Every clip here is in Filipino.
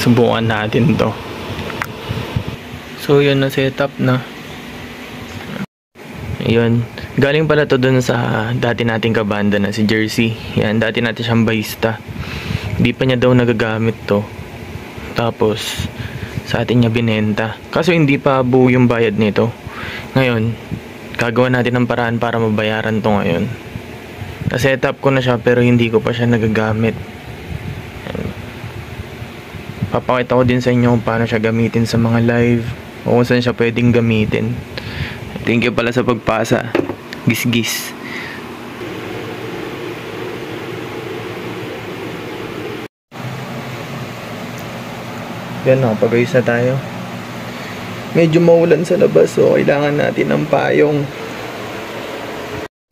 Subukan natin to. So yun, na setup na. Ayun. Galing pala to dun sa dati nating kabanda na si Jersey. Yan, dati natin siyang bahista. Di pa niya daw nagagamit to. Tapos sa atin niya binenta. Kaso hindi pa buo yung bayad nito. Ngayon, gagawa natin ng paraan para mabayaran to ngayon. Na-setup ko na siya pero hindi ko pa siya nagagamit. Papakita ko din sa inyo kung paano siya gamitin sa mga live o kung saan siya pwedeng gamitin. Thank you pala sa pagpasa. Gis-gis. Yan, nakapag-ayos na tayo. Medyo maulan sa labas so kailangan natin ng payong.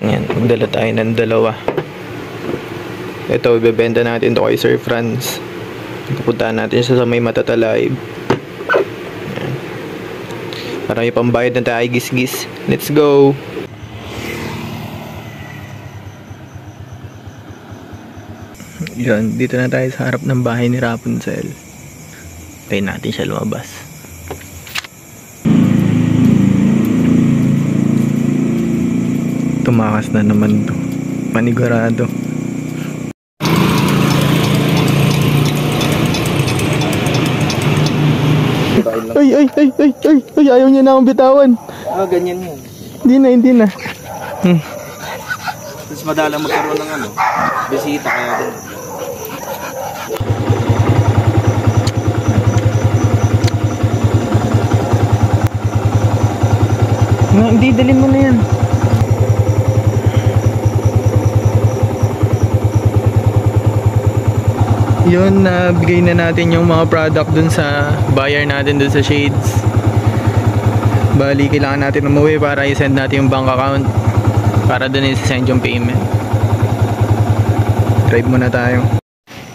Yan, magdala tayo ng dalawa. Ito, ibebenta natin to kay Sir Franz. Pupuntahan natin siya sa may Matatalive. Marami pang bayad na tayo, gis-gis. Let's go! Yan, dito na tayo sa harap ng bahay ni Rapunzel. Tayo natin siya lumabas. Tumakas na naman to. Panigurado. Ay, ayaw niya na akong bitawan. Ah, ganyan yun. Hindi na. Mas madalang magkaroon ng bisita kaya din. Hindi, dalhin mo na yan. Yun, nabigay na natin yung mga product dun sa buyer natin dun sa Shades. Bali, kailangan natin umuwi para i-send natin yung bank account para dun i-send yung payment. Drive muna tayo.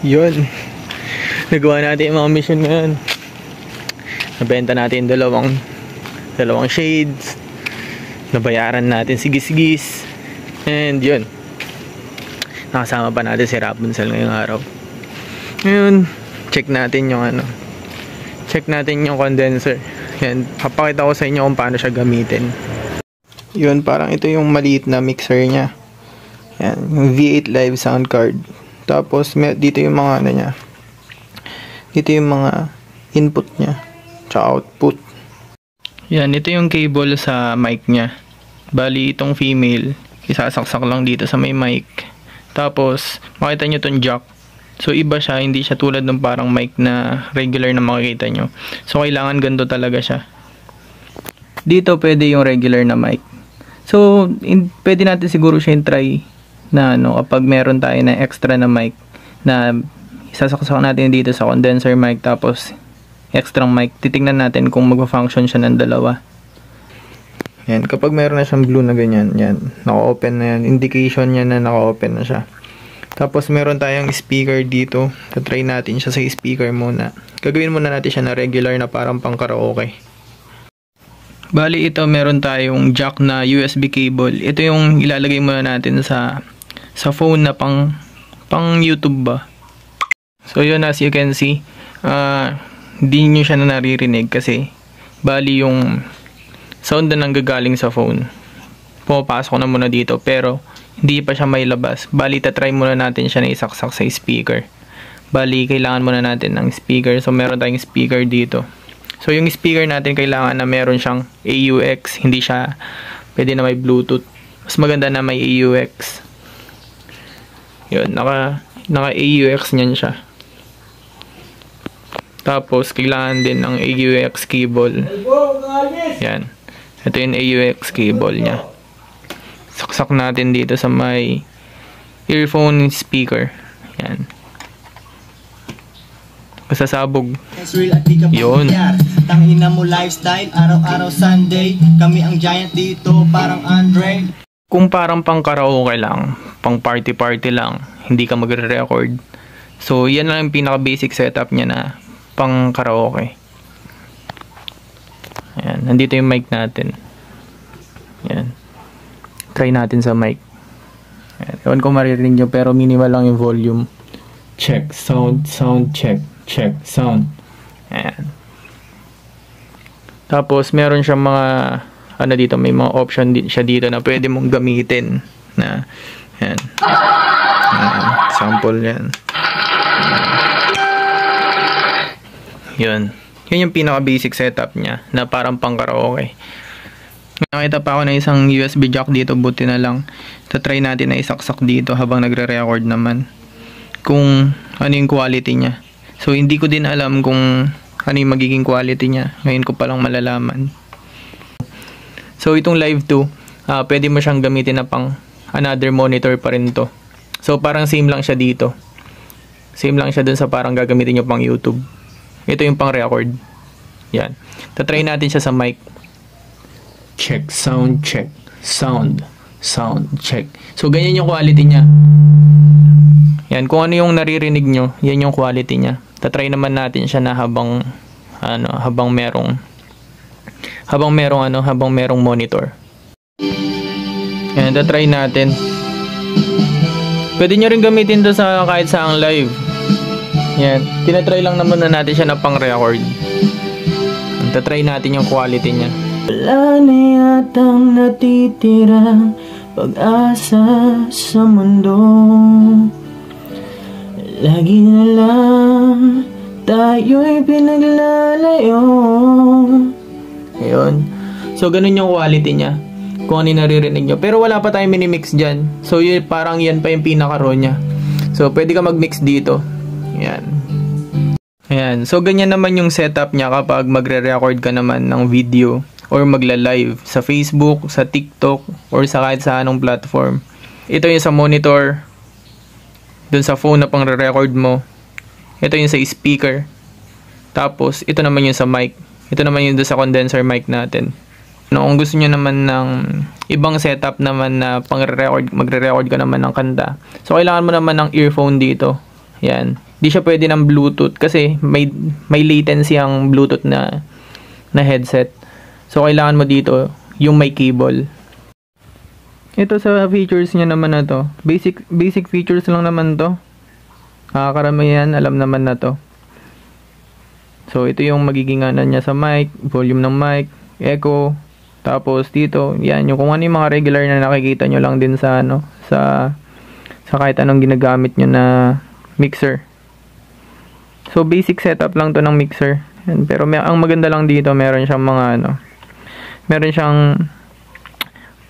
Yun, nagawa natin yung mga mission ngayon. Nabenta natin dalawang Shades. Nabayaran natin si Gis-Gis. And yun, nakasama pa natin si Rapunzel ngayong araw. Ngayon, check natin yung condenser. Yan, papakita ko sa inyo kung paano siya gamitin. Yun, parang ito yung maliit na mixer niya. Yan, yung V8 Live sound card. Tapos dito yung mga niya. Dito yung mga input niya, tsaka output. Yan, ito yung cable sa mic niya. Bali, itong female, isasaksak lang dito sa may mic. Tapos, makita nyo itong jack. So, iba siya, hindi siya tulad ng parang mic na regular na makikita nyo. So, kailangan ganito talaga siya. Dito, pwede yung regular na mic. So, pwede natin siguro siya try na kapag meron tayo na extra na mic na isasaksak natin dito sa condenser mic tapos extra mic, titingnan natin kung magpa-function siya ng dalawa. Yan, kapag meron na siyang blue na ganyan, yan, naka-open na yan, indication niya na naka-open na siya. Tapos meron tayong speaker dito. Try natin siya sa speaker muna. Gagawin muna natin siya na regular na parang pang karaoke. Bali ito, meron tayong jack na USB cable. Ito yung ilalagay muna natin sa phone na pang YouTube ba. So yun, as you can see, hindi nyo siya na naririnig kasi bali yung sound na nanggagaling sa phone. Pumapasok na muna dito pero hindi pa siya may labas. Bali, tatry muna natin siya na isaksak sa speaker. Bali, kailangan muna natin ng speaker. So, meron tayong speaker dito. So, yung speaker natin kailangan na meron siyang AUX. Hindi siya pwede na may Bluetooth. Mas maganda na may AUX. Yun, naka AUX niyan siya. Tapos, kailangan din ng AUX cable. Yan. Ito yung AUX cable niya. Saksak natin dito sa may earphone speaker. Yan. Pasasabog. Yun. Tangina mo lifestyle, araw-araw Sunday. Kami ang giant dito, parang Andre. Kung parang pang karaoke lang, pang party-party lang, hindi ka magre-record. So, yan lang yung pinaka-basic setup niya na pang karaoke. Ayan. Nandito yung mic natin. Ayan. Try natin sa mic. Ewan ko maririnig nyo pero minimal lang yung volume. Check, sound, check, sound. Ayan. Tapos, meron siyang mga, ano dito, may mga option siya dito na pwede mong gamitin. Na, ayan. Ayan. Sample yan. Yun. Yun yung pinaka-basic setup niya na parang pang-karaoke. Nakita pa ako na isang USB jack dito, buti na lang. Try natin na isaksak dito habang nagre-record naman. Kung ano yung quality niya. So, hindi ko din alam kung ano yung magiging quality niya. Ngayon ko palang malalaman. So, itong Live 2, pwede mo siyang gamitin na pang another monitor pa rin to. So, parang same lang siya dito. Same lang siya dun sa parang gagamitin nyo pang YouTube. Ito yung pang record. Yan. Tatry natin siya sa mic. Check, sound check. Sound check. So, ganyan yung quality niya. Yan. Kung ano yung naririnig nyo, yan yung quality niya. Tatry naman natin siya na habang merong monitor. Yan. Tatry natin. Pwede nyo rin gamitin to sa kahit saang live. Yan. Tinatry lang naman na natin siya na pang-record. Tatry natin yung quality niya. Wala na yatang natitirang pag-asa sa mundo. Lagi na lang tayo'y pinaglalayo. Ayun. So, ganun yung quality niya. Kung ano yung naririnig nyo. Pero wala pa tayong minimix dyan. So, parang yan pa yung pinaka-raw niya. So, pwede ka mag-mix dito. Ayan. Ayan. So, ganyan naman yung setup niya kapag magre-record ka naman ng video or magla-live sa Facebook, sa TikTok, or sa kahit sa anong platform. Ito yung sa monitor. Dun sa phone na pang re-record mo. Ito yung sa speaker. Tapos, ito naman yung sa mic. Ito naman yung sa condenser mic natin. No, kung gusto niyo naman ng ibang setup naman na pang-record, magre-record ka naman ng kanta. So, kailangan mo naman ng earphone dito. Yan. Di siya pwede ng Bluetooth kasi may latency ang Bluetooth na headset. So, kailangan mo dito yung may cable. Ito sa features niya naman na to. Basic features lang naman to. Karamihan, alam naman na to. So, ito yung magiging ano niya sa mic, volume ng mic, echo. Tapos dito, yan, yung kung ano yung mga regular na nakikita nyo lang din sa ano, sa kahit anong ginagamit nyo na mixer. So, basic setup lang to ng mixer. Yan, pero ang maganda lang dito, meron siyang mga ano, meron siyang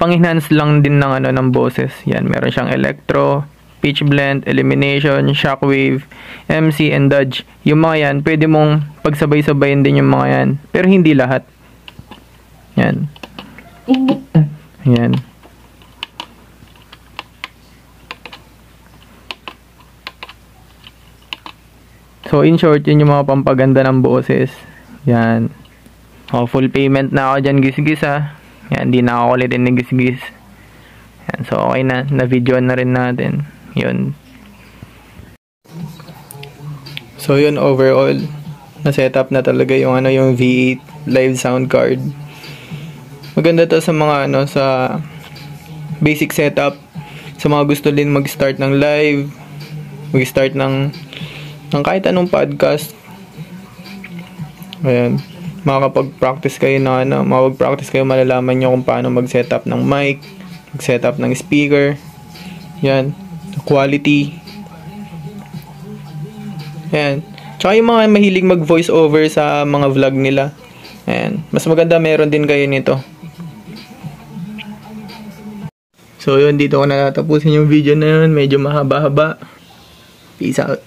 pang-enhance lang din ng ano ng boses. Yan, meron siyang electro, pitch blend, elimination, shockwave, MC, and dodge. Yung mga yan, pwede mong pagsabay-sabayin din yung mga yan. Pero hindi lahat. Yan. Yan. So, in short, yun yung mga pampaganda ng boses. Yan. Oh, full payment na ako dyan, gis-gis ha. Yan, di na ako ulitin ng gis-gis. Yan, so okay na. Na-videoan na rin natin. Yun. So, yun overall. Na-setup na talaga yung ano, yung V8 live sound card. Maganda to sa mga ano, sa basic setup. Sa mga gusto din mag-start ng live, mag-start ng kahit anong podcast. Ayan. Makakapag-practice kayo na ano, makapag-practice kayo, malalaman nyo kung paano mag-setup ng mic, mag-setup ng speaker. Yan. Quality. Ayan. Tsaka yung mga mahilig mag-voice over sa mga vlog nila. Ayan. Mas maganda meron din kayo nito. So yun, dito ko natatapusin yung video na yun. Medyo mahaba-haba. Peace out.